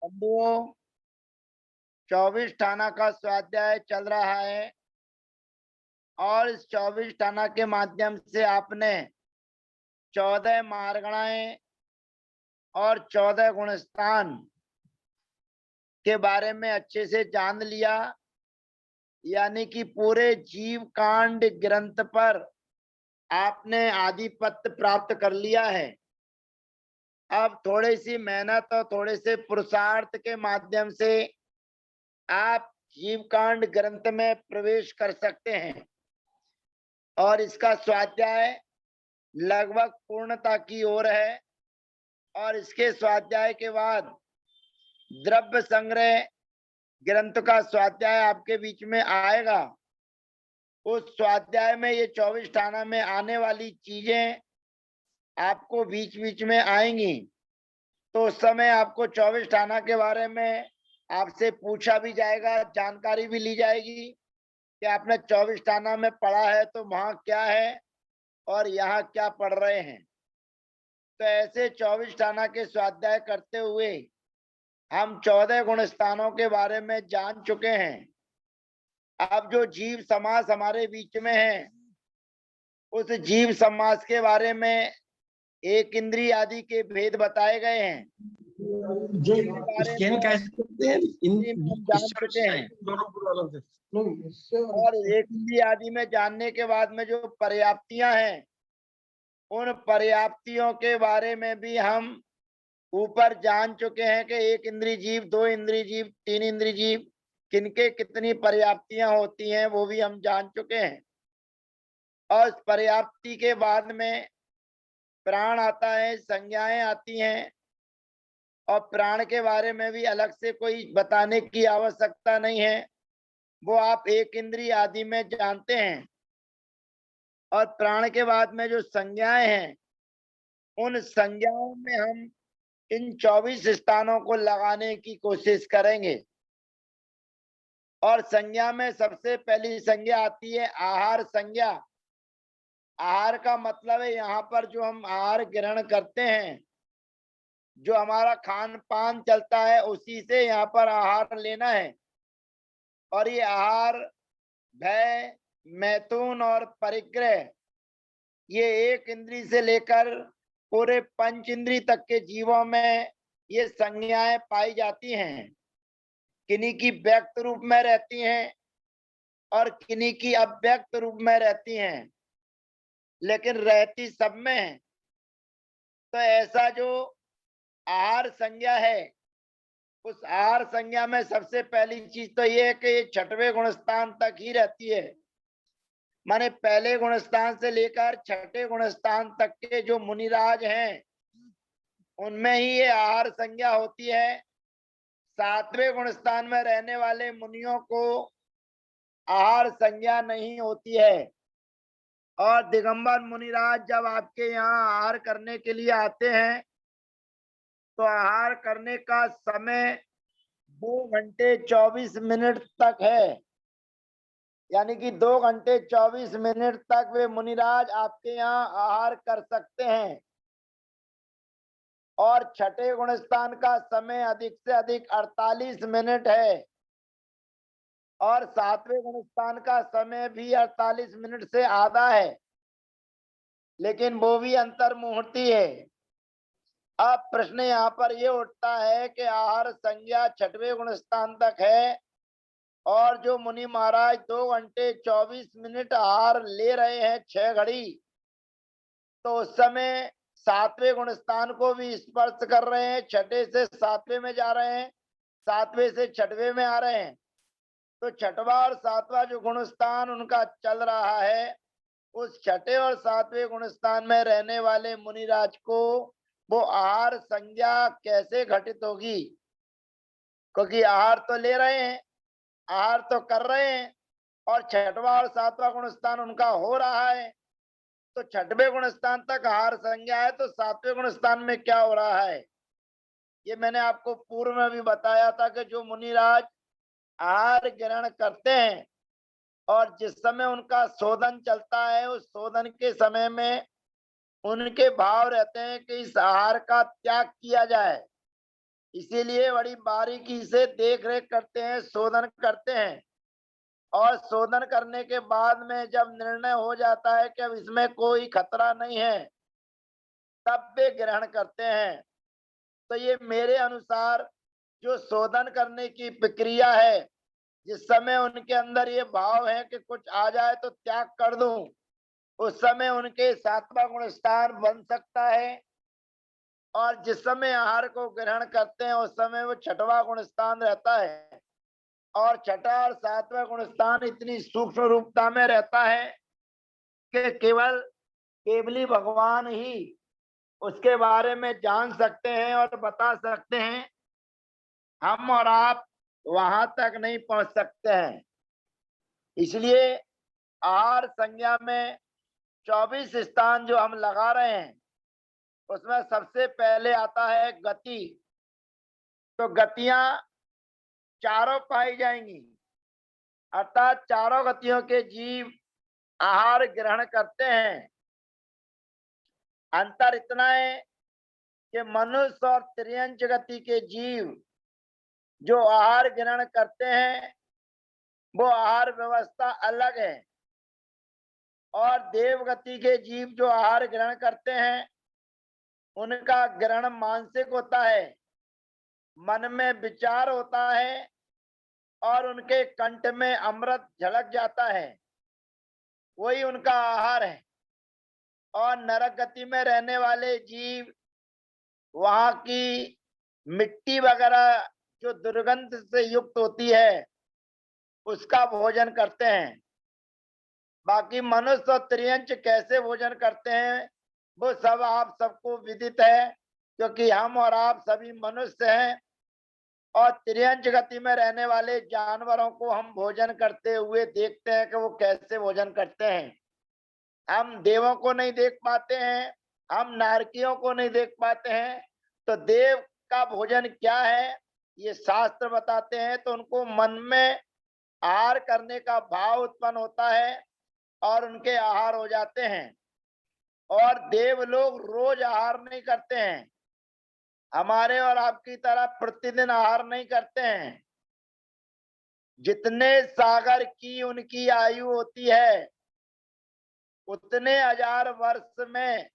बंधुओं, 24 टाना का स्वाध्याय चल रहा है और इस 24 टाना के माध्यम से आपने 14 मार्गणाएं और 14 गुणस्थान के बारे में अच्छे से जान लिया। यानी कि पूरे जीव कांड ग्रंथ पर आपने आधिपत्य प्राप्त कर लिया है। अब थोड़ी सी मेहनत और थोड़े से पुरुषार्थ के माध्यम से आप जीवकांड ग्रंथ में प्रवेश कर सकते हैं और इसका स्वाध्याय लगभग पूर्णता की ओर है। और इसके स्वाध्याय के बाद द्रव्य संग्रह ग्रंथ का स्वाध्याय आपके बीच में आएगा। उस स्वाध्याय में ये 24 टाना में आने वाली चीजें आपको बीच बीच में आएंगी, तो उस समय आपको 24 टाना के बारे में आपसे पूछा भी जाएगा, जानकारी भी ली जाएगी कि आपने 24 टाना में पढ़ा है तो वहां क्या है और यहाँ क्या पढ़ रहे हैं। तो ऐसे 24 टाना के स्वाध्याय करते हुए हम 14 गुण स्थानों के बारे में जान चुके हैं। अब जो जीव समास हमारे बीच में है, उस जीव समास के बारे में एक इंद्रिय आदि के भेद बताए गए हैं। हम जान चुके हैं और एक इंद्रिय आदि में जानने के बाद में जो पर्याप्तियां हैं, उन पर्याप्तियों के बारे में भी हम ऊपर जान चुके हैं कि एक इंद्रिय जीव, दो इंद्रिय जीव, तीन इंद्रिय जीव, किनके कितनी पर्याप्तियां होती हैं वो भी हम जान चुके हैं। और इस पर्याप्ति के बाद में प्राण आता है, संज्ञाएं आती हैं, और प्राण के बारे में भी अलग से कोई बताने की आवश्यकता नहीं है, वो आप एक इंद्रिय आदि में जानते हैं। और प्राण के बाद में जो संज्ञाएं हैं, उन संज्ञाओं में हम इन 24 स्थानों को लगाने की कोशिश करेंगे। और संज्ञा में सबसे पहली संज्ञा आती है आहार संज्ञा। आहार का मतलब है यहाँ पर जो हम आहार ग्रहण करते हैं, जो हमारा खान पान चलता है, उसी से यहाँ पर आहार लेना है। और ये आहार, भय, मैथुन और परिग्रह, ये एक इंद्री से लेकर पूरे पंच इंद्री तक के जीवों में ये संज्ञाएं पाई जाती हैं। किन्हीं की व्यक्त रूप में रहती हैं और किन्हीं की अव्यक्त रूप में रहती हैं, लेकिन रहती सब में है। तो ऐसा जो आहार संज्ञा है, उस आहार संज्ञा में सबसे पहली चीज तो ये है कि ये 6वें गुणस्थान तक ही रहती है। माने पहले गुणस्थान से लेकर 6ठे गुणस्थान तक के जो मुनिराज हैं, उनमें ही ये आहार संज्ञा होती है। 7वें गुणस्थान में रहने वाले मुनियों को आहार संज्ञा नहीं होती है। और दिगंबर मुनिराज जब आपके यहाँ आहार करने के लिए आते हैं, तो आहार करने का समय 2 घंटे 24 मिनट तक है। यानी कि 2 घंटे 24 मिनट तक वे मुनिराज आपके यहाँ आहार कर सकते हैं। और 6ठे गुणस्थान का समय अधिक से अधिक 48 मिनट है और 7वें गुणस्थान का समय भी 48 मिनट से आधा है, लेकिन वो भी अंतर मुहूर्ती है। अब प्रश्न यहाँ पर ये उठता है कि आहार संज्ञा 6वें गुणस्थान तक है और जो मुनि महाराज 2 घंटे 24 मिनट आहार ले रहे हैं 6 घड़ी, तो उस समय 7वें गुणस्थान को भी स्पर्श कर रहे हैं, 6ठे से 7वें में जा रहे हैं, 7वें से 6वें में आ रहे हैं। तो 6वां और 7वां जो गुणस्थान उनका चल रहा है, उस 6ठे और 7वें गुणस्थान में रहने वाले मुनिराज को वो आहार संज्ञा कैसे घटित होगी? क्योंकि आहार तो ले रहे हैं, आहार तो कर रहे हैं, और 6वां और 7वां गुणस्थान उनका हो रहा है। तो 6वें गुणस्थान तक आहार संज्ञा है, तो 7वें गुणस्थान में क्या हो रहा है? ये मैंने आपको पूर्व में भी बताया था कि जो मुनिराज आहार ग्रहण करते हैं और जिस समय उनका शोधन चलता है, उस शोधन के समय में उनके भाव रहते हैं कि इस आहार का त्याग किया जाए, इसीलिए बड़ी बारीकी से देख रेख करते हैं, शोधन करते हैं, और शोधन करने के बाद में जब निर्णय हो जाता है कि अब इसमें कोई खतरा नहीं है, तब वे ग्रहण करते हैं। तो ये मेरे अनुसार जो शोधन करने की प्रक्रिया है, जिस समय उनके अंदर ये भाव है कि कुछ आ जाए तो त्याग कर दूं, उस समय उनके सातवां गुण स्थान बन सकता है। और जिस समय आहार को ग्रहण करते हैं उस समय वो छठवां गुण स्थान रहता है। और छठा और सातवां गुण स्थान इतनी सूक्ष्म रूपता में रहता है कि केवल केवली भगवान ही उसके बारे में जान सकते हैं और बता सकते हैं। हम और आप वहां तक नहीं पहुंच सकते हैं। इसलिए आहार संज्ञा में 24 स्थान जो हम लगा रहे हैं, उसमें सबसे पहले आता है गति। तो गतियां चारों पाई जाएंगी, अर्थात चारों गतियों के जीव आहार ग्रहण करते हैं। अंतर इतना है कि मनुष्य और त्रियंच गति के जीव जो आहार ग्रहण करते हैं, वो आहार व्यवस्था अलग है। और देवगति के जीव जो आहार ग्रहण करते हैं, उनका ग्रहण मानसिक होता है, मन में विचार होता है, और उनके कंठ में अमृत झलक जाता है, वही उनका आहार है। और नरक गति में रहने वाले जीव वहां की मिट्टी वगैरह जो दुर्गंध से युक्त होती है, उसका भोजन करते हैं। बाकी मनुष्य और त्रियंच कैसे भोजन करते हैं, वो सब आप सबको विदित है, क्योंकि हम और आप सभी मनुष्य हैं। और त्रियंच गति में रहने वाले जानवरों को हम भोजन करते हुए देखते हैं कि वो कैसे भोजन करते हैं। हम देवों को नहीं देख पाते हैं, हम नारकियों को नहीं देख पाते हैं। तो देव का भोजन क्या है ये शास्त्र बताते हैं। तो उनको मन में आहार करने का भाव उत्पन्न होता है और उनके आहार हो जाते हैं। और देव लोग रोज आहार नहीं करते हैं, हमारे और आपकी तरह प्रतिदिन आहार नहीं करते हैं। जितने सागर की उनकी आयु होती है, उतने हजार वर्ष में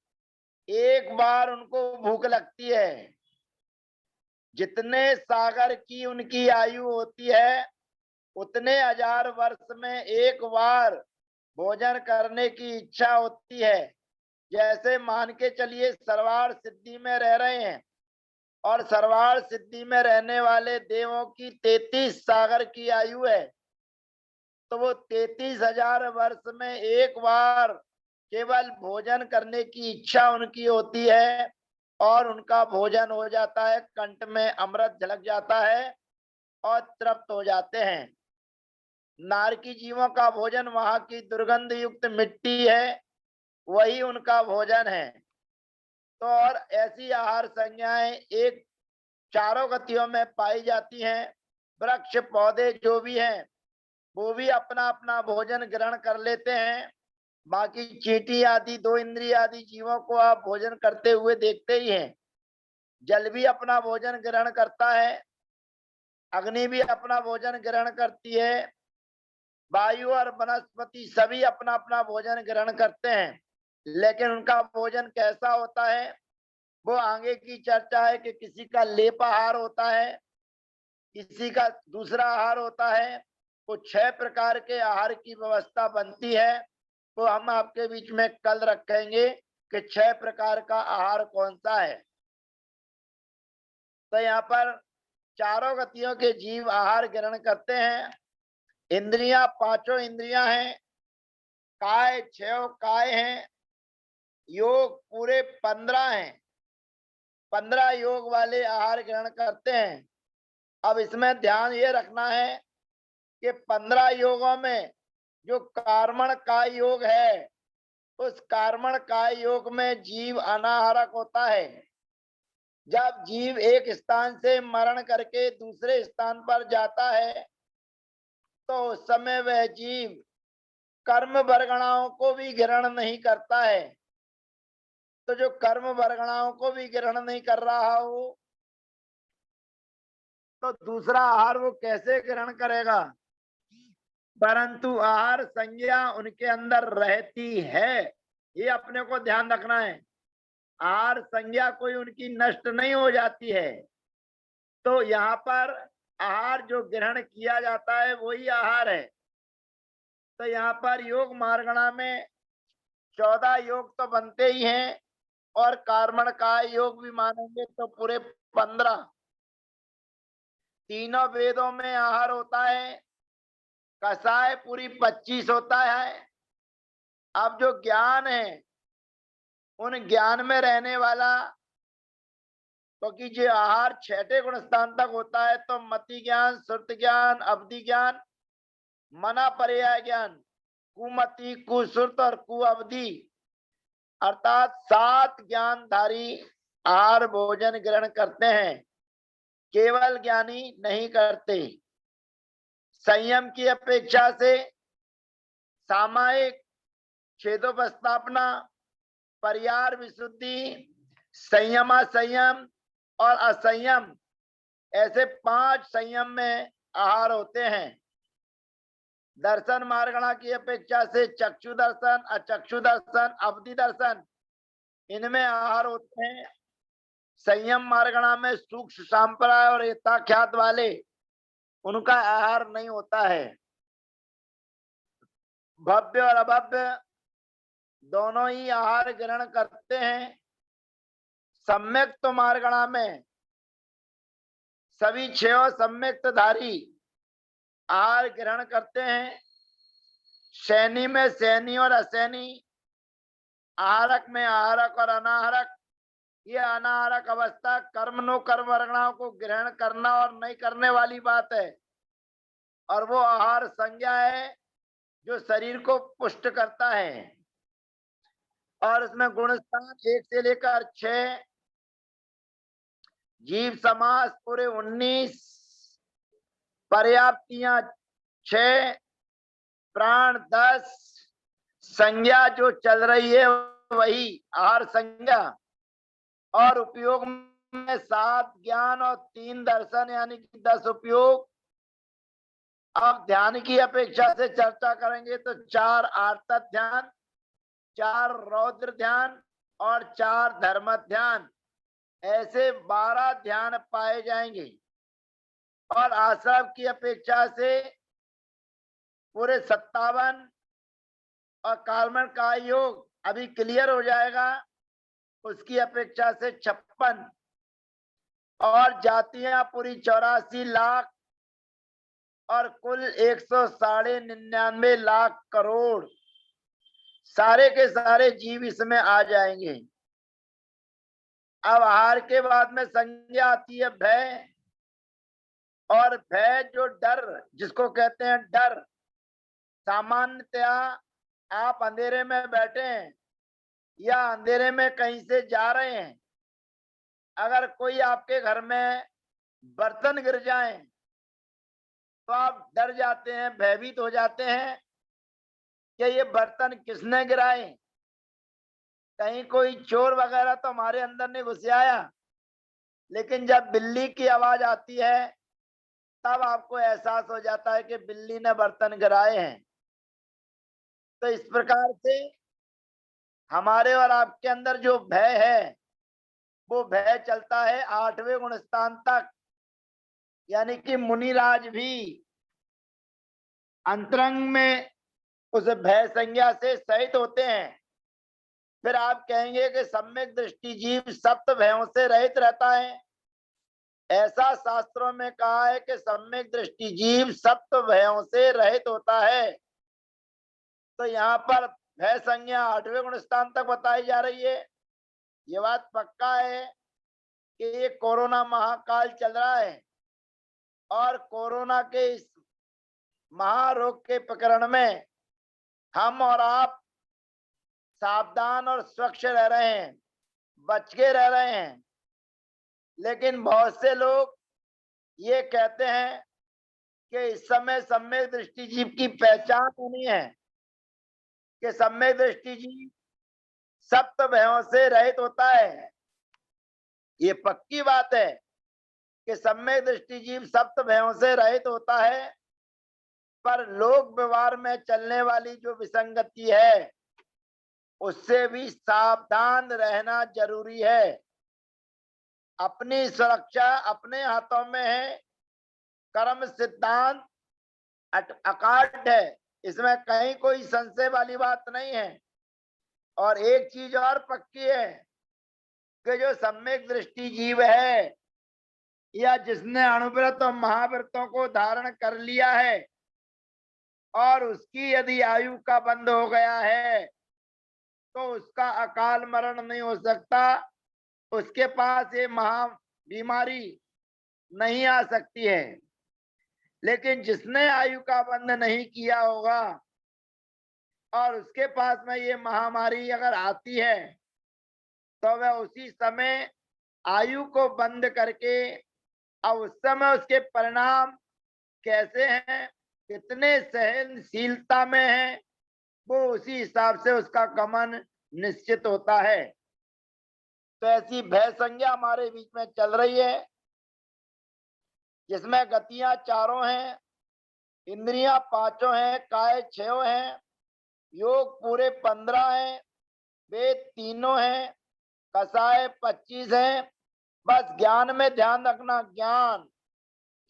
एक बार उनको भूख लगती है। जितने सागर की उनकी आयु होती है, उतने हजार वर्ष में एक बार भोजन करने की इच्छा होती है। जैसे मान के चलिए सरवार सिद्धि में रह रहे हैं, और सरवार सिद्धि में रहने वाले देवों की 33 सागर की आयु है। तो वो 33,000 वर्ष में एक बार केवल भोजन करने की इच्छा उनकी होती है, और उनका भोजन हो जाता है, कंठ में अमृत झलक जाता है और तृप्त हो जाते हैं। नारकी जीवों का भोजन वहां की दुर्गंध युक्त मिट्टी है, वही उनका भोजन है। तो और ऐसी आहार संज्ञाएं एक चारों गतियों में पाई जाती हैं। वृक्ष पौधे जो भी हैं, वो भी अपना अपना भोजन ग्रहण कर लेते हैं। बाकी चींटी आदि 2 इंद्रिय आदि जीवों को आप भोजन करते हुए देखते ही हैं। जल भी अपना भोजन ग्रहण करता है, अग्नि भी अपना भोजन ग्रहण करती है, वायु और वनस्पति सभी अपना अपना भोजन ग्रहण करते हैं। लेकिन उनका भोजन कैसा होता है वो आगे की चर्चा है कि किसी का लेप आहार होता है, किसी का दूसरा आहार होता है। वो 6 प्रकार के आहार की व्यवस्था बनती है। तो हम आपके बीच में कल रखेंगे कि 6 प्रकार का आहार कौन सा है। तो यहाँ पर चारों गतियों के जीव आहार ग्रहण करते हैं। इंद्रियां पांचों इंद्रियां हैं, काय 6 काय हैं, योग पूरे 15 हैं। 15 योग वाले आहार ग्रहण करते हैं। अब इसमें ध्यान ये रखना है कि 15 योगों में जो कार्मण काय योग है, उस कार्मण काय योग में जीव अनाहारक होता है। जब जीव एक स्थान से मरण करके दूसरे स्थान पर जाता है, तो उस समय वह जीव कर्म वर्गणाओं को भी ग्रहण नहीं करता है। तो जो कर्म वर्गणाओं को भी ग्रहण नहीं कर रहा हो, तो दूसरा आहार वो कैसे ग्रहण करेगा? परंतु आहार संज्ञा उनके अंदर रहती है, ये अपने को ध्यान रखना है। आहार संज्ञा कोई उनकी नष्ट नहीं हो जाती है। तो यहाँ पर आहार जो ग्रहण किया जाता है वही आहार है। तो यहाँ पर योग मार्गणा में 14 योग तो बनते ही हैं, और कार्मण का योग भी मानेंगे तो पूरे 15। तीनों वेदों में आहार होता है, कसाय पूरी 25 होता है। अब जो ज्ञान है, उन ज्ञान में रहने वाला, क्योंकि जो आहार 6ठे गुण स्थान तक होता है, तो मति ज्ञान, श्रुत ज्ञान, अवधि ज्ञान, मना पर्याय ज्ञान, कुमति, कुश्रुत और कुअवधि, अर्थात 7 ज्ञानधारी आहार भोजन ग्रहण करते हैं, केवल ज्ञानी नहीं करते। संयम की अपेक्षा से सामायिक, छेदोपस्थापना, पर्यार विशुद्धि, संयमा संयम और असंयम, ऐसे 5 संयम में आहार होते हैं। दर्शन मार्गणा की अपेक्षा से चक्षु दर्शन, अचक्षु दर्शन, अवधि दर्शन, इनमें आहार होते हैं। संयम मार्गणा में सूक्ष्म सांप्राय और यथाख्यात वाले, उनका आहार नहीं होता है। भव्य और अभव्य दोनों ही आहार ग्रहण करते हैं। सम्यक्त मार्गणा में सभी 6 सम्यक्त धारी आहार ग्रहण करते हैं। शैनी में सैनी और असैनी, आहारक में आहारक और अनाहारक। ये अनाहारक अवस्था कर्म नो कर्म वर्गणाओं को ग्रहण करना और नहीं करने वाली बात है, और वो आहार संज्ञा है जो शरीर को पुष्ट करता है। और इसमें गुण स्थान 1 से लेकर 6, जीव समास पूरे 19, पर्याप्तियां 6, प्राण 10, संज्ञा जो चल रही है वही आहार संज्ञा, और उपयोग में 7 ज्ञान और 3 दर्शन, यानी कि 10 उपयोग। अब ध्यान की अपेक्षा से चर्चा करेंगे तो 4 आर्तत ध्यान, 4 रौद्र ध्यान और 4 धर्म ध्यान, ऐसे 12 ध्यान पाए जाएंगे। और आश्रम की अपेक्षा से पूरे 57, और कार्मण का योग अभी क्लियर हो जाएगा, उसकी अपेक्षा से 56, और जातियां पूरी 84 लाख, और कुल 199 लाख करोड़, सारे के सारे जीव इसमें आ जाएंगे। अब आहार के बाद में संज्ञा आती है भय, और भय जो डर जिसको कहते हैं डर। सामान्यतया आप अंधेरे में बैठे हैं या अंधेरे में कहीं से जा रहे हैं, अगर कोई आपके घर में बर्तन गिर जाए तो आप डर जाते हैं, भयभीत हो जाते हैं कि ये बर्तन किसने गिराए, कहीं कोई चोर वगैरह तो हमारे अंदर नहीं घुस आया। लेकिन जब बिल्ली की आवाज आती है तब आपको एहसास हो जाता है कि बिल्ली ने बर्तन गिराए हैं। तो इस प्रकार से हमारे और आपके अंदर जो भय है, वो भय चलता है 8वें गुण स्थान तक, यानी कि मुनिराज भी अंतरंग में उस भय संज्ञा से सहित होते हैं। फिर आप कहेंगे कि सम्यक दृष्टि जीव सप्त भयों से रहित रहता है। ऐसा शास्त्रों में कहा है कि सम्यक दृष्टि जीव सप्त भयों से रहित होता है। तो यहाँ पर भय संज्ञा 8वें गुण स्थान तक बताई जा रही है। ये बात पक्का है कि ये कोरोना महाकाल चल रहा है, और कोरोना के इस महारोग के प्रकरण में हम और आप सावधान और स्वच्छ रह रहे हैं, बच के रह रहे हैं। लेकिन बहुत से लोग ये कहते हैं कि इस समय सम्यक दृष्टि जीव की पहचान होनी है, कि सम्यक दृष्टि जीव सप्त भयों से रहित होता है। ये पक्की बात है कि सम्यक दृष्टि जीव सप्त भयों से रहित होता है, पर लोक व्यवहार में चलने वाली जो विसंगति है उससे भी सावधान रहना जरूरी है। अपनी सुरक्षा अपने हाथों में है। कर्म सिद्धांत अकाट है, इसमें कहीं कोई संशय वाली बात नहीं है। और एक चीज और पक्की है कि जो सम्यक दृष्टि जीव है या जिसने अणुव्रत और महाव्रतों को धारण कर लिया है और उसकी यदि आयु का बंद हो गया है तो उसका अकाल मरण नहीं हो सकता, उसके पास ये महा बीमारी नहीं आ सकती है। लेकिन जिसने आयु का बंद नहीं किया होगा और उसके पास में ये महामारी अगर आती है तो वह उसी समय आयु को बंद करके, अब उस समय उसके परिणाम कैसे हैं, कितने सहनशीलता में है, वो उसी हिसाब से उसका गमन निश्चित होता है। तो ऐसी भय संज्ञा हमारे बीच में चल रही है जिसमें गतियां चारों हैं, इंद्रियां पांचों हैं, काय 6 हैं, योग पूरे 15 हैं, वेद 3 हैं, कसाय 25 हैं। बस ज्ञान में ध्यान रखना, ज्ञान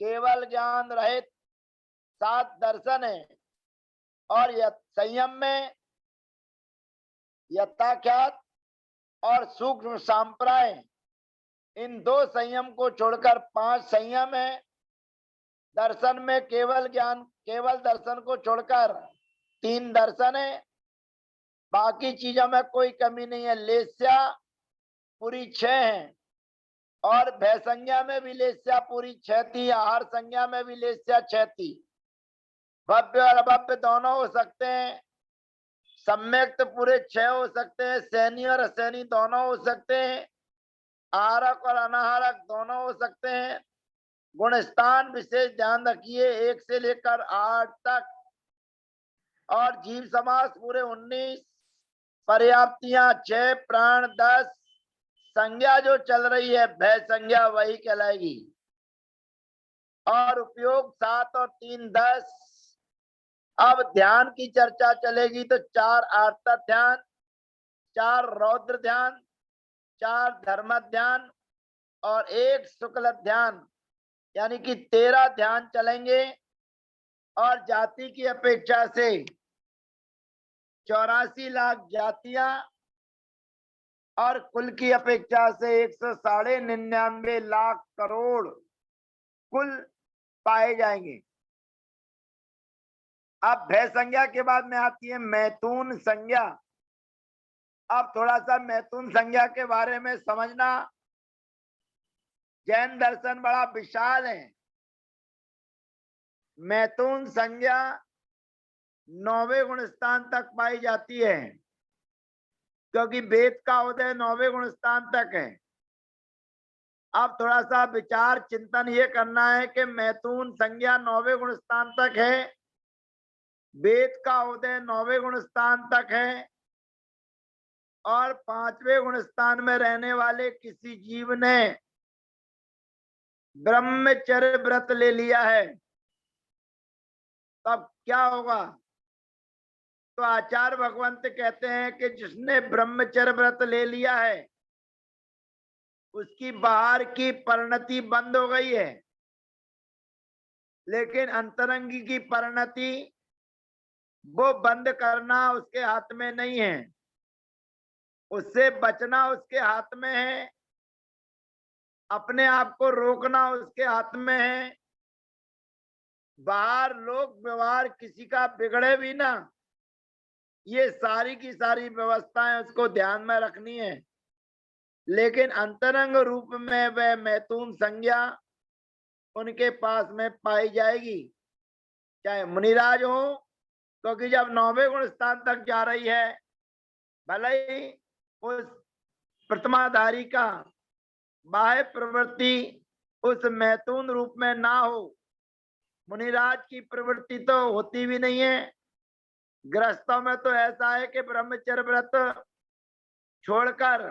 केवल ज्ञान रहित 7 दर्शन है। और संयम में यथाख्यात और सूक्ष्म सांप्राय, इन 2 संयम को छोड़कर 5 संयम है। दर्शन में केवल ज्ञान, केवल दर्शन को छोड़कर 3 दर्शन है। बाकी चीजों में कोई कमी नहीं है। लेस्या पूरी 6 है और भय संज्ञा में भी लेस्या पूरी 6 थी, आहार संज्ञा में भी लेस्या 6 थी। भव्य और अभव्य दोनों हो सकते हैं, सम्यक तो पूरे 6 हो सकते हैं, सैनी और असैनी दोनों हो सकते हैं, आहारक और अनाहारक दोनों हो सकते हैं। गुण स्थान विशेष ध्यान रखिए 1 से लेकर 8 तक, और जीव समास पूरे 19, पर्याप्तियां 6, प्राण 10, संज्ञा जो चल रही है भय संज्ञा वही कहलाएगी। और उपयोग 7 और 3 10। अब ध्यान की चर्चा चलेगी तो 4 आर्त ध्यान, 4 रौद्र ध्यान, 4 धर्म ध्यान और 1 शुक्ल ध्यान, यानी कि 13 ध्यान चलेंगे। और जाति की अपेक्षा से 84 लाख जातियां और कुल की अपेक्षा से 199 लाख करोड़ कुल पाए जाएंगे। अब भय संज्ञा के बाद में आती है मैथुन संज्ञा। अब थोड़ा सा मैथुन संज्ञा के बारे में समझना। जैन दर्शन बड़ा विशाल है। मैथुन संज्ञा 9वें गुण स्थान तक पाई जाती है, क्योंकि वेद का उदय 9वें गुण स्थान तक है। अब थोड़ा सा विचार चिंतन ये करना है कि मैथुन संज्ञा 9वें गुण स्थान तक है, वेद का उदय 9वें गुण स्थान तक है, और 5वें गुण स्थान में रहने वाले किसी जीव ने ब्रह्मचर्य व्रत ले लिया है, तब क्या होगा? तो आचार्य भगवंत कहते हैं कि जिसने ब्रह्मचर्य व्रत ले लिया है उसकी बाहर की परिणति बंद हो गई है, लेकिन अंतरंगी की परिणति वो बंद करना उसके हाथ में नहीं है, उससे बचना उसके हाथ में है, अपने आप को रोकना उसके हाथ में है। बाहर लोक व्यवहार किसी का बिगड़े भी ना, ये सारी की सारी व्यवस्थाएं उसको ध्यान में रखनी है। लेकिन अंतरंग रूप में वह मैथुन संज्ञा उनके पास में पाई जाएगी, चाहे मुनिराज हो, क्योंकि जब 9वें गुण स्थान तक जा रही है, भले ही उस प्रतिमाधारी का बाह्य प्रवृत्ति उस मैथुन रूप में ना हो, मुनिराज की प्रवृत्ति तो होती भी नहीं है। गृहस्थों में तो ऐसा है कि ब्रह्मचर्य व्रत छोड़कर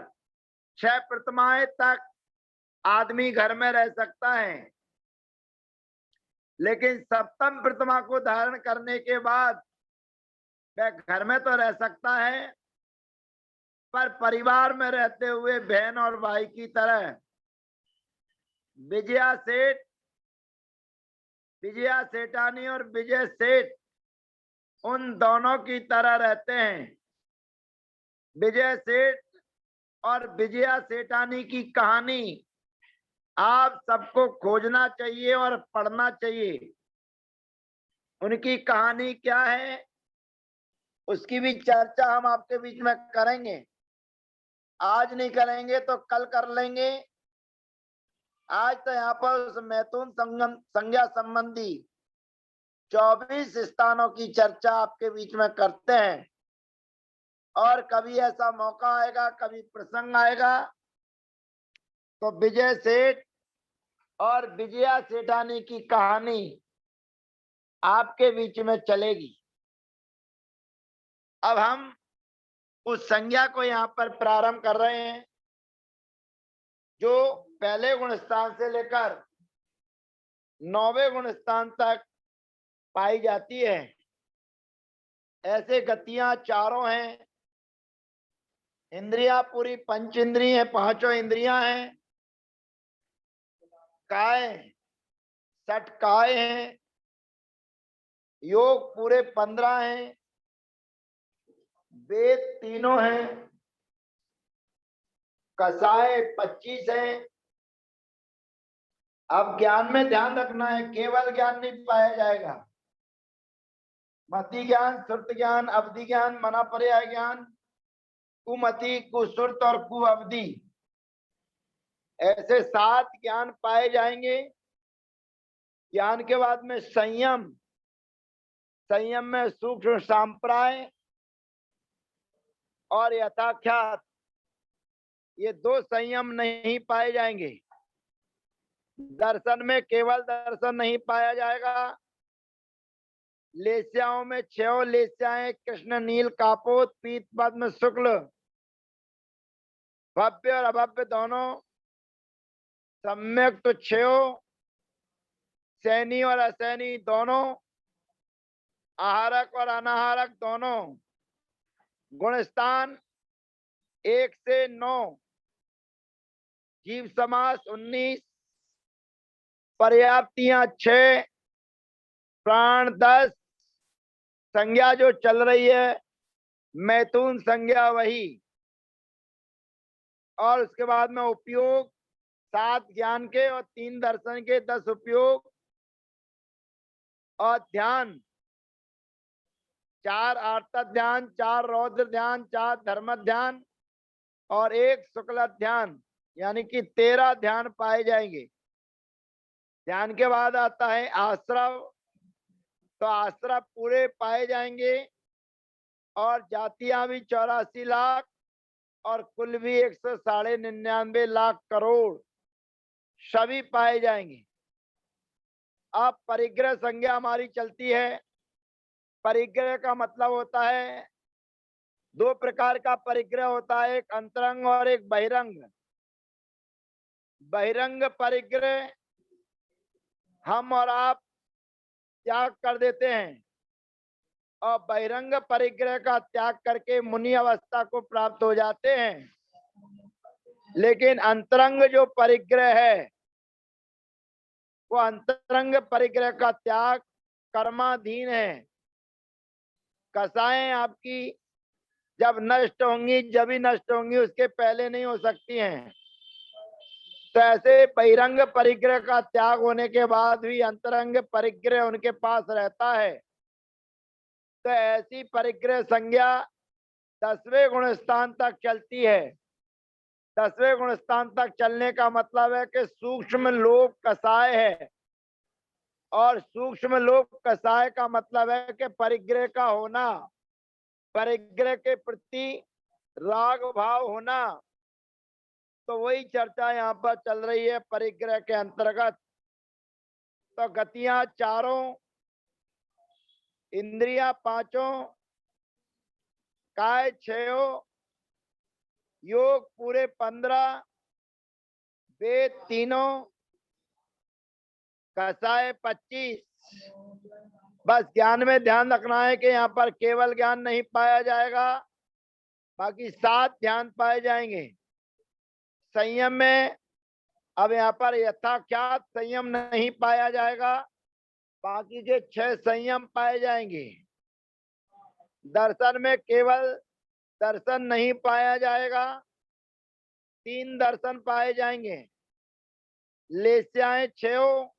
6 प्रतिमाएं तक आदमी घर में रह सकता है, लेकिन सप्तम प्रतिमा को धारण करने के बाद वह घर में तो रह सकता है, पर परिवार में रहते हुए बहन और भाई की तरह विजया सेठ, विजया सेठानी और विजय सेठ उन दोनों की तरह रहते हैं। विजय सेठ और विजया सेठानी की कहानी आप सबको खोजना चाहिए और पढ़ना चाहिए। उनकी कहानी क्या है उसकी भी चर्चा हम आपके बीच में करेंगे। आज नहीं करेंगे तो कल कर लेंगे। आज तो यहाँ पर उस मैथुन संज्ञा संबंधी 24 स्थानों की चर्चा आपके बीच में करते हैं, और कभी ऐसा मौका आएगा, कभी प्रसंग आएगा तो विजय सेठ और विजया सेठानी की कहानी आपके बीच में चलेगी। अब हम उस संज्ञा को यहाँ पर प्रारंभ कर रहे हैं जो पहले गुण स्थान से लेकर 9वें गुण स्थान तक पाई जाती है। ऐसे गतियां चारों हैं। इंद्रियां पूरी पंच इंद्रिय है, पांचों इंद्रियां हैं। काय 60 काय हैं। योग पूरे 15 हैं। वेद तीनों हैं। कसाय 25 हैं। अब ज्ञान में ध्यान रखना है, केवल ज्ञान नहीं पाया जाएगा। मति ज्ञान, श्रुत ज्ञान, अवधि ज्ञान, मना पर्याय ज्ञान, कुमति, कुश्रुत और कुअवधि, ऐसे 7 ज्ञान पाए जाएंगे। ज्ञान के बाद में संयम, संयम में सूक्ष्म सांप्राय और यथाख्यात, ये 2 संयम नहीं पाए जाएंगे। दर्शन में केवल दर्शन नहीं पाया जाएगा। लेस्याओं में 6 लेस्याएं, कृष्ण, नील, कापोत, पीत, पद्म, शुक्ल, भव्य और अभव्य दोनों, सम्यक तो 6, सैनी और असैनी दोनों, आहारक और अनाहारक दोनों, गुणस्थान 1 से 9, जीव समास 19, पर्याप्तियां 6, प्राण 10, संज्ञा जो चल रही है मैथुन संज्ञा वही, और उसके बाद में उपयोग 7 ज्ञान के और 3 दर्शन के 10 उपयोग, और ध्यान 4 आर्त ध्यान, 4 रौद्र ध्यान, 4 धर्म ध्यान और 1 शुक्ल ध्यान, यानी कि 13 ध्यान पाए जाएंगे। ध्यान के बाद आता है आश्रव, तो आश्रव पूरे पाए जाएंगे, और जातियां भी 84 लाख और कुल भी 199 लाख करोड़ सभी पाए जाएंगे। अब परिग्रह संज्ञा हमारी चलती है। परिग्रह का मतलब होता है 2 प्रकार का परिग्रह होता है, एक अंतरंग और एक बहिरंग। बहिरंग परिग्रह हम और आप त्याग कर देते हैं, और बहिरंग परिग्रह का त्याग करके मुनि अवस्था को प्राप्त हो जाते हैं। लेकिन अंतरंग जो परिग्रह है, वो अंतरंग परिग्रह का त्याग कर्माधीन है। कसाएं आपकी जब नष्ट होंगी, जब ही नष्ट होंगी, उसके पहले नहीं हो सकती हैं। तो ऐसे बहिरंग परिग्रह का त्याग होने के बाद भी अंतरंग परिग्रह उनके पास रहता है। तो ऐसी परिग्रह संज्ञा 10वें गुण स्थान तक चलती है। 10वें गुण स्थान तक चलने का मतलब है कि सूक्ष्म लोक कसाय है, और सूक्ष्म लोक कसाय का मतलब है कि परिग्रह का होना, परिग्रह के प्रति राग भाव होना। तो वही चर्चा यहाँ पर चल रही है परिग्रह के अंतर्गत। तो गतियां चारों, इंद्रियां 5, काय 6, योग पूरे 15, वेद तीनों, कसाय 25। बस ज्ञान में ध्यान रखना है कि यहाँ पर केवल ज्ञान नहीं पाया जाएगा, बाकी 7 ध्यान पाए जाएंगे। संयम में अब यहाँ पर यथाख्यात संयम नहीं पाया जाएगा, बाकी के 6 संयम पाए जाएंगे। दर्शन में केवल दर्शन नहीं पाया जाएगा, 3 दर्शन पाए जाएंगे। लेस्याएं 6,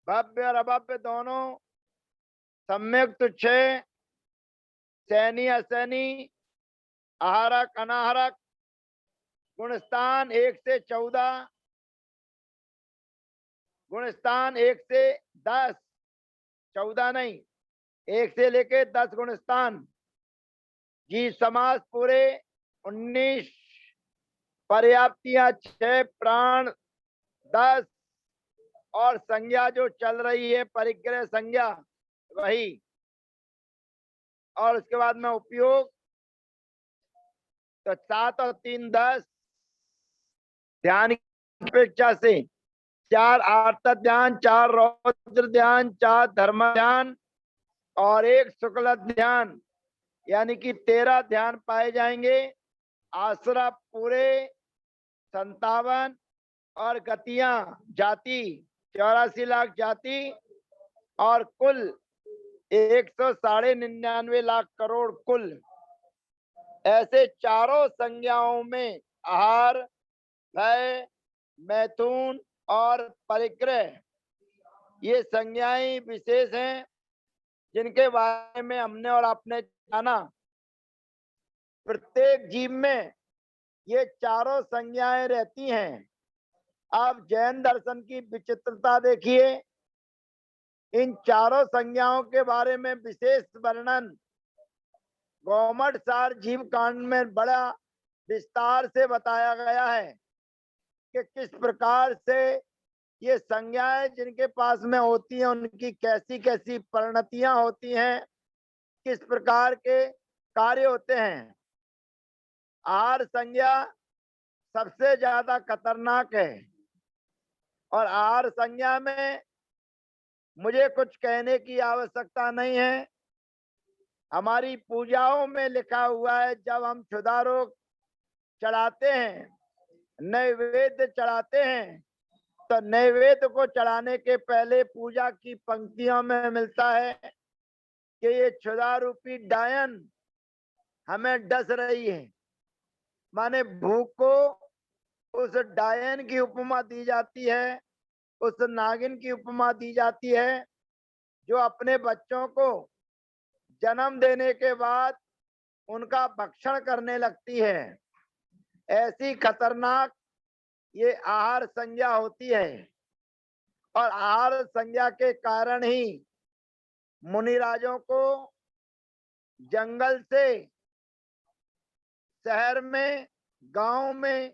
भव्य और अभव्य दोनों, सम्यक्त 6, सैनी असैनी, आहारक अनाहारक, गुणस्थान 1 से 14, गुणस्थान 1 से 10, 14 नहीं, 1 से लेके 10 गुणस्थान। जी समास पूरे 19, पर्याप्तियां 6, प्राण 10 और संज्ञा जो चल रही है परिग्रह संज्ञा वही। और उसके बाद में उपयोग तो 7 और 3 10 ध्यान की अपेक्षा से 4 आर्त ध्यान, 4 रौद्र ध्यान, 4 धर्म ध्यान और 1 शुक्ल ध्यान, यानी कि 13 ध्यान पाए जाएंगे। आसरा पूरे 57 और गतियां जाति 84 लाख जाति और कुल 199 लाख करोड़ कुल। ऐसे चारों संज्ञाओं में आहार, भय, मैथुन और परिग्रह ये संज्ञाएं विशेष हैं, जिनके बारे में हमने और आपने जाना। प्रत्येक जीव में ये चारों संज्ञाएं रहती हैं। आप जैन दर्शन की विचित्रता देखिए, इन चारों संज्ञाओं के बारे में विशेष वर्णन गौमठ सार जीव कांड में बड़ा विस्तार से बताया गया है कि किस प्रकार से ये संज्ञाएं जिनके पास में होती हैं उनकी कैसी कैसी परिणतियां होती हैं, किस प्रकार के कार्य होते हैं। आहार संज्ञा सबसे ज्यादा खतरनाक है और आहार संज्ञा में मुझे कुछ कहने की आवश्यकता नहीं है। हमारी पूजाओं में लिखा हुआ है, जब हम क्षुधारोग चढ़ाते हैं, नैवेद्य चढ़ाते हैं, तो नैवेद्य को चढ़ाने के पहले पूजा की पंक्तियों में मिलता है कि ये क्षुधा रूपी डायन हमें डस रही है। माने भूख को उस डायन की उपमा दी जाती है, उस नागिन की उपमा दी जाती है जो अपने बच्चों को जन्म देने के बाद उनका भक्षण करने लगती है। ऐसी खतरनाक ये आहार संज्ञा होती है और आहार संज्ञा के कारण ही मुनिराजों को जंगल से शहर में, गांव में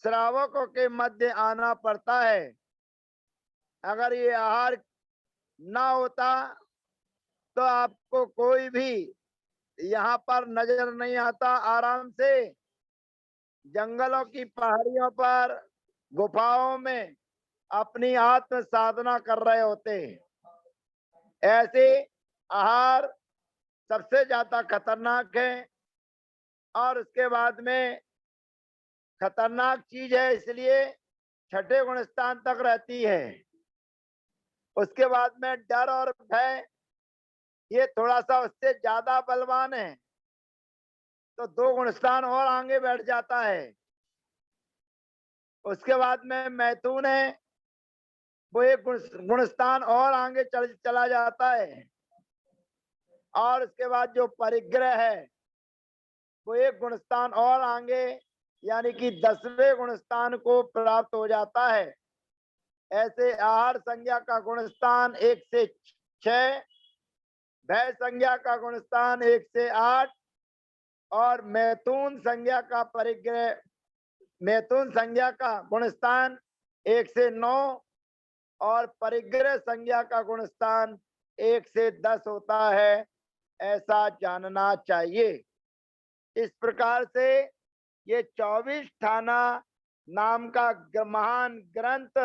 श्रावकों के मध्य आना पड़ता है। अगर ये आहार ना होता तो आपको कोई भी यहाँ पर नजर नहीं आता। आराम से जंगलों की पहाड़ियों पर, गुफाओं में अपनी आत्म साधना कर रहे होते। ऐसे आहार सबसे ज्यादा खतरनाक है और उसके बाद में खतरनाक चीज है, इसलिए छठे गुण स्थान तक रहती है। उसके बाद में डर और भय ये थोड़ा सा उससे ज्यादा बलवान है, तो 2 गुणस्थान और आगे बैठ जाता है। उसके बाद में मैथुन है, वो एक गुणस्थान और आगे चला जाता है। और उसके बाद जो परिग्रह है वो एक गुणस्थान और आगे, यानी कि 10वें गुणस्थान को प्राप्त हो जाता है। ऐसे आहार संज्ञा का गुणस्थान 1 से 6, भय संज्ञा का गुणस्थान 1 से 8 और मैथुन संज्ञा का परिग्रह, मैथुन संज्ञा का गुणस्थान 1 से 9 और परिग्रह संज्ञा का गुणस्थान 1 से 10 होता है, ऐसा जानना चाहिए। इस प्रकार से ये 24 थाना नाम का महान ग्रंथ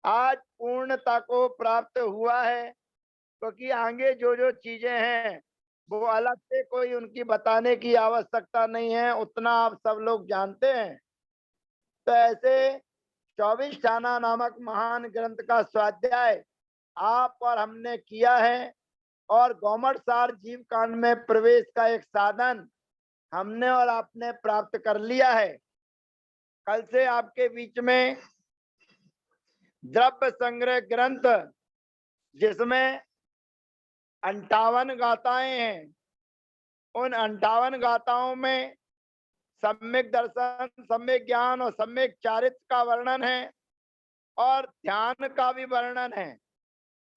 आज पूर्णता को प्राप्त हुआ है, क्योंकि आगे जो जो चीजें हैं वो अलग से कोई उनकी बताने की आवश्यकता नहीं है, उतना आप सब लोग जानते हैं। तो ऐसे 24 ठाना नामक महान ग्रंथ का स्वाध्याय आप और हमने किया है, और गौमट सार जीव कांड में प्रवेश का एक साधन हमने और आपने प्राप्त कर लिया है। कल से आपके बीच में द्रव्य संग्रह ग्रंथ, जिसमें 58 गाथाएं हैं, उन 58 गाथाओं में सम्यक दर्शन, सम्यक ज्ञान और सम्यक चारित्र का वर्णन है, और ध्यान का भी वर्णन है।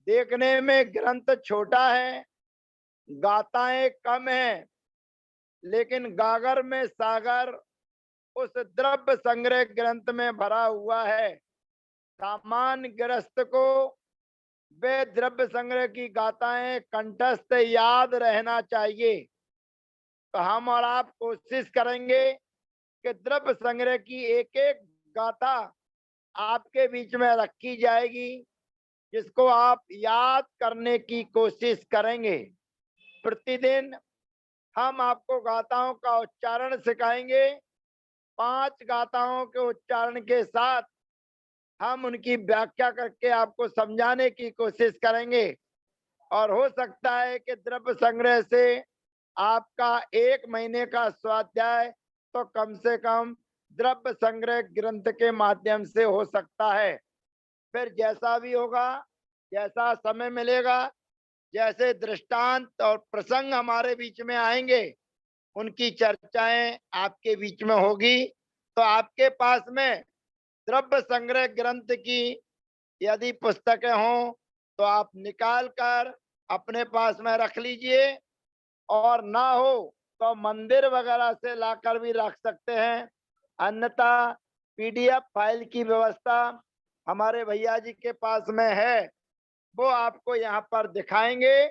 देखने में ग्रंथ छोटा है, गाथाएं कम है, लेकिन गागर में सागर उस द्रव्य संग्रह ग्रंथ में भरा हुआ है। सामान्य गृहस्थ को वे द्रव्य संग्रह की गाथाएं कंठस्थ याद रहना चाहिए। तो हम और आप कोशिश करेंगे कि द्रव्य संग्रह की एक एक गाथा आपके बीच में रखी जाएगी, जिसको आप याद करने की कोशिश करेंगे। प्रतिदिन हम आपको गाथाओं का उच्चारण सिखाएंगे। 5 गाथाओं के उच्चारण के साथ हम उनकी व्याख्या करके आपको समझाने की कोशिश करेंगे, और हो सकता है कि द्रव्य संग्रह से आपका 1 महीने का स्वाध्याय तो कम से कम द्रव्य संग्रह ग्रंथ के माध्यम से हो सकता है। फिर जैसा भी होगा, जैसा समय मिलेगा, जैसे दृष्टांत और प्रसंग हमारे बीच में आएंगे, उनकी चर्चाएं आपके बीच में होगी। तो आपके पास में द्रव्य संग्रह ग्रंथ की यदि पुस्तकें हों तो आप निकाल कर अपने पास में रख लीजिए, और ना हो तो मंदिर वगैरह से लाकर भी रख सकते हैं। अन्यथा पीडीएफ फाइल की व्यवस्था हमारे भैया जी के पास में है, वो आपको यहाँ पर दिखाएंगे,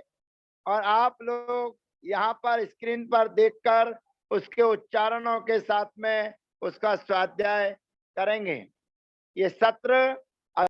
और आप लोग यहाँ पर स्क्रीन पर देखकर उसके उच्चारणों के साथ में उसका स्वाध्याय करेंगे। ये सत्र